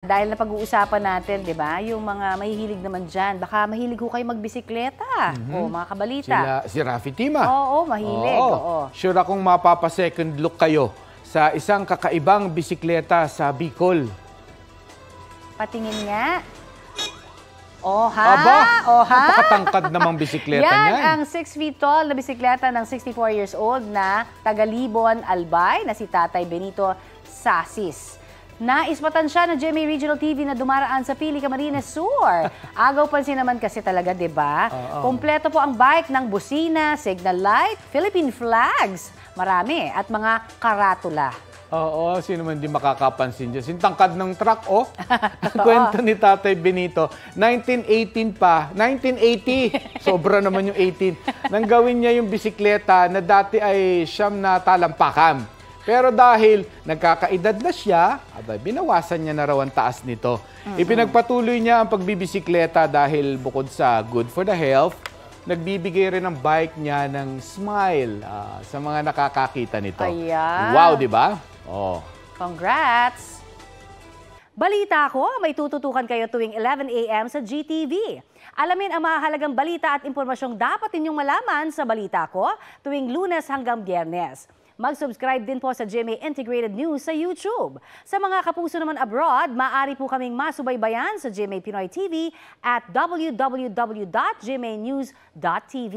Dahil napag-uusapan natin, di ba, yung mga mahihilig naman dyan. Baka mahilig ho kayo magbisikleta. O, mga kabalita. Si Rafi Tima. Oo, mahilig. Oo. Sure akong mapapa-second look kayo sa isang kakaibang bisikleta sa Bicol. Patingin nga. Oha! Aba, Oha! napakatangkad namang bisikleta yan. niyan. Ang 6 feet tall na bisikleta ng 64 years old na taga-Libon, Albay na si Tatay Benito Sasis. Naispatan siya ng GMA Regional TV na dumaraan sa Pili, Camarines Sur. Agaw pansin naman kasi talaga, di ba? Kompleto po ang bike ng busina, signal light, Philippine flags, marami, at mga karatula. Oo, sino man di makakapansin dyan. Sintangkad ng truck, oh. Kwento ni Tatay Benito, 1918 pa, 1980, sobra naman yung 18, nang gawin niya yung bisikleta na dati ay siyam na talampakan. Pero dahil nagkakaedad na siya, binawasan niya na raw ang taas nito. Ipinagpatuloy niya ang pagbibisikleta dahil bukod sa good for the health, nagbibigay rin ang bike niya ng smile sa mga nakakakita nito. Ayan. Wow, di ba? Oh. Congrats! Balita ko, may tututukan kayo tuwing 11 a.m. sa GTV. Alamin ang mahalagang balita at impormasyong dapat ninyong malaman sa Balita Ko tuwing Lunes hanggang Biyernes. Mag-subscribe din po sa GMA Integrated News sa YouTube. Sa mga kapuso naman abroad, maaari po kaming masubaybayan sa GMA Pinoy TV at www.gmanews.tv.